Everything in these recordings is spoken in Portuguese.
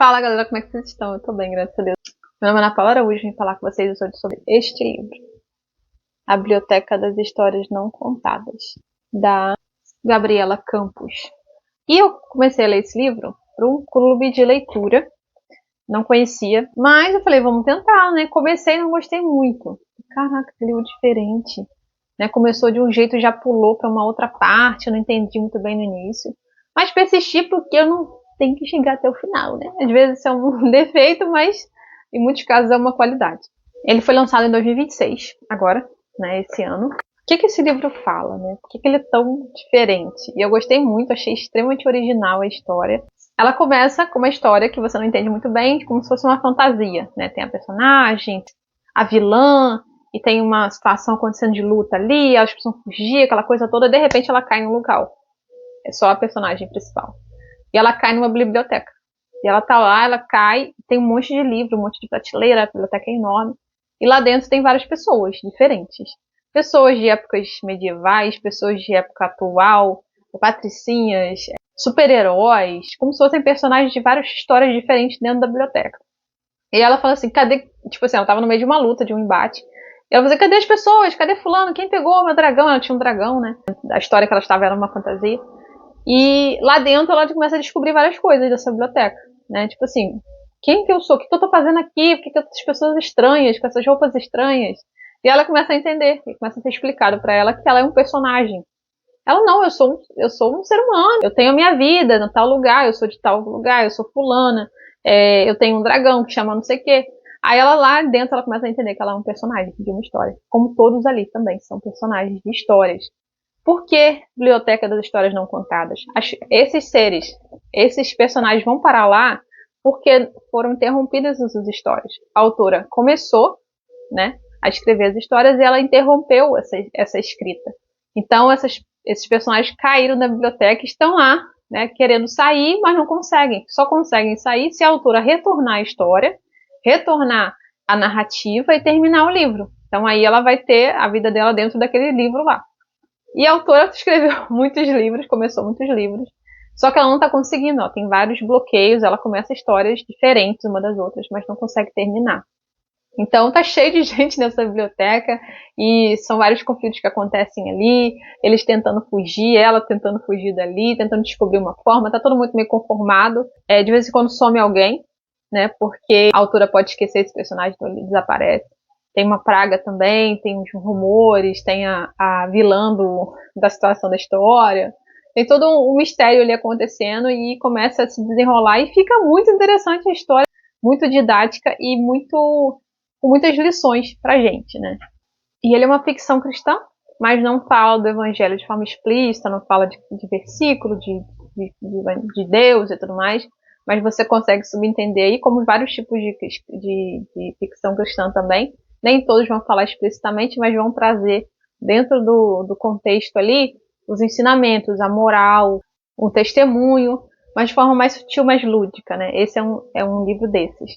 Fala galera, como é que vocês estão? Eu tô bem, graças a Deus. Meu nome é Ana Paula Araújo e vim falar com vocês hoje sobre este livro, A Biblioteca das Histórias Não Contadas, da Gabriela Campos. E eu comecei a ler esse livro para um clube de leitura, não conhecia, mas eu falei, vamos tentar, né? Comecei e não gostei muito. Caraca, que livro diferente. Né? Começou de um jeito e já pulou para uma outra parte, eu não entendi muito bem no início. Mas persisti porque eu não tenho que chegar até o final, né? Às vezes isso é um defeito, mas em muitos casos é uma qualidade. Ele foi lançado em 2026, agora, né, esse ano. O que esse livro fala, né? Por que ele é tão diferente? E eu gostei muito, achei extremamente original a história. Ela começa com uma história que você não entende muito bem, como se fosse uma fantasia, né? Tem a personagem, a vilã, e tem uma situação acontecendo de luta ali, elas precisam fugir, aquela coisa toda, e de repente ela cai num local. É só a personagem principal. E ela cai numa biblioteca. E ela tá lá, ela cai, tem um monte de livro, um monte de prateleira, a biblioteca é enorme. E lá dentro tem várias pessoas diferentes. Pessoas de épocas medievais, pessoas de época atual, patricinhas, super-heróis, como se fossem personagens de várias histórias diferentes dentro da biblioteca. E ela fala assim, cadê... Tipo assim, ela tava no meio de uma luta, de um embate. E ela fala assim, cadê as pessoas? Cadê fulano? Quem pegou o meu dragão? Ela tinha um dragão, né? A história que ela estava era uma fantasia. E lá dentro ela começa a descobrir várias coisas dessa biblioteca, né? Tipo assim, quem que eu sou? O que eu tô fazendo aqui? Por que essas pessoas estranhas, com essas roupas estranhas? E ela começa a entender, e começa a ser explicado para ela que ela é um personagem. Ela não, eu sou um ser humano, eu tenho a minha vida no tal lugar, eu sou de tal lugar, eu sou fulana, eu tenho um dragão que chama não sei o quê. Aí ela lá dentro ela começa a entender que ela é um personagem de uma história, como todos ali também são personagens de histórias. Por que Biblioteca das Histórias Não Contadas? Esses seres, esses personagens vão parar lá porque foram interrompidas as suas histórias. A autora começou, né, a escrever as histórias e ela interrompeu essa escrita. Então esses personagens caíram na biblioteca e estão lá, né, querendo sair, mas não conseguem. Só conseguem sair se a autora retornar a história, retornar a narrativa e terminar o livro. Então aí ela vai ter a vida dela dentro daquele livro lá. E a autora escreveu muitos livros, começou muitos livros, só que ela não está conseguindo, ó, tem vários bloqueios, ela começa histórias diferentes uma das outras, mas não consegue terminar. Então tá cheio de gente nessa biblioteca e são vários conflitos que acontecem ali, eles tentando fugir, ela tentando fugir dali, tentando descobrir uma forma, tá todo mundo meio conformado. De vez em quando some alguém, né? Porque a autora pode esquecer esse personagem, então ele desaparece. Tem uma praga também, tem uns rumores, tem a vilã da situação da história. Tem todo um mistério ali acontecendo e começa a se desenrolar e fica muito interessante a história, muito didática e com muitas lições pra gente, né? E ele é uma ficção cristã, mas não fala do evangelho de forma explícita, não fala de versículo, de Deus e tudo mais, mas você consegue subentender aí, como vários tipos de ficção cristã também. Nem todos vão falar explicitamente, mas vão trazer dentro do contexto ali os ensinamentos, a moral, o testemunho, mas de forma mais sutil, mais lúdica, né? Esse é um livro desses.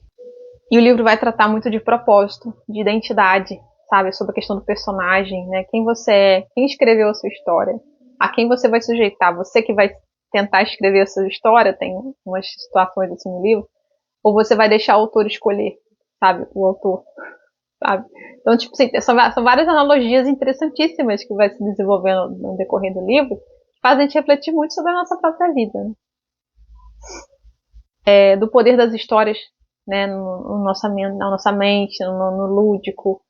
E o livro vai tratar muito de propósito, de identidade, sabe? Sobre a questão do personagem, né? Quem você é, quem escreveu a sua história, a quem você vai sujeitar, você que vai tentar escrever a sua história, tem umas situações assim no livro, ou você vai deixar o autor escolher, sabe? O autor, sabe? Então, tipo assim, são várias analogias interessantíssimas que vai se desenvolvendo no decorrer do livro, que fazem a gente refletir muito sobre a nossa própria vida, né? Do poder das histórias, né, na nossa mente, no lúdico,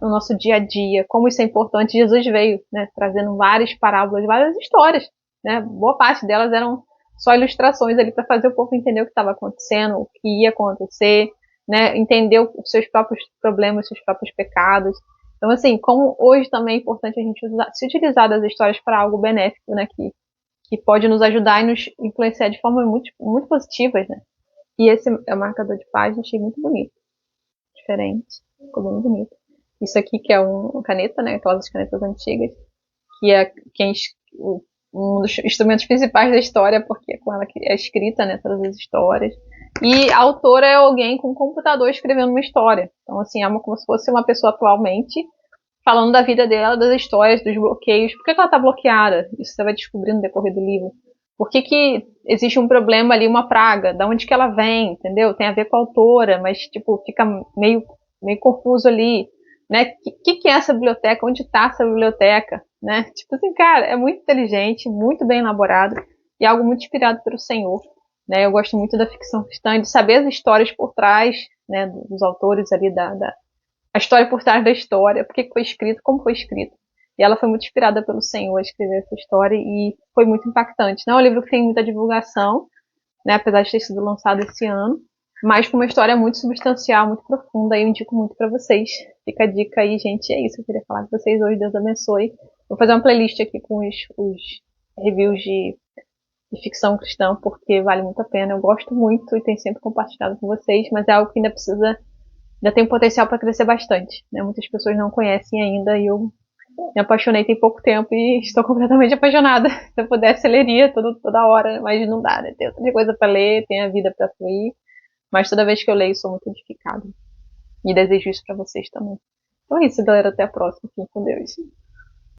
no nosso dia a dia, como isso é importante. Jesus veio, né, trazendo várias parábolas, várias histórias, né, boa parte delas eram só ilustrações ali para fazer o povo entender o que estava acontecendo, o que ia acontecer, né, entender os seus próprios problemas, os seus próprios pecados. Então, assim, como hoje também é importante a gente se utilizar das histórias para algo benéfico, né, que pode nos ajudar e nos influenciar de formas muito, muito positivas, né? E esse é o marcador de página, achei muito bonito. Diferente, ficou bem bonito. Isso aqui que é uma caneta, né? Aquelas canetas antigas, que é um dos instrumentos principais da história, porque é com ela que é escrita, né? Todas as histórias. E a autora é alguém com um computador escrevendo uma história. Então, assim, é como se fosse uma pessoa atualmente falando da vida dela, das histórias, dos bloqueios. Por que ela tá bloqueada? Isso você vai descobrir no decorrer do livro. Por que existe um problema ali, uma praga? Da onde que ela vem, entendeu? Tem a ver com a autora, mas tipo, fica meio confuso ali, né? Que é essa biblioteca? Onde está essa biblioteca? Né? Tipo assim, cara, é muito inteligente, muito bem elaborado e algo muito inspirado pelo Senhor. Né? Eu gosto muito da ficção cristã, de saber as histórias por trás, né, dos autores ali, a história por trás da história, por que foi escrito, como foi escrito. E ela foi muito inspirada pelo Senhor a escrever essa história e foi muito impactante. Não é um livro que tem muita divulgação, né, apesar de ter sido lançado esse ano, mas com uma história muito substancial, muito profunda, e eu indico muito para vocês. Fica a dica aí, gente. É isso que eu queria falar com vocês hoje. Deus abençoe. Vou fazer uma playlist aqui com os reviews de ficção cristã, porque vale muito a pena. Eu gosto muito e tenho sempre compartilhado com vocês, mas é algo que ainda tem potencial para crescer bastante. Né? Muitas pessoas não conhecem ainda e eu me apaixonei tem pouco tempo e estou completamente apaixonada. Se eu pudesse, eu leria toda hora, mas não dá, né? Tem outra coisa para ler, tem a vida para fluir, mas toda vez que eu leio, sou muito edificada. E desejo isso para vocês também. Então é isso, galera. Até a próxima. Fiquem com Deus.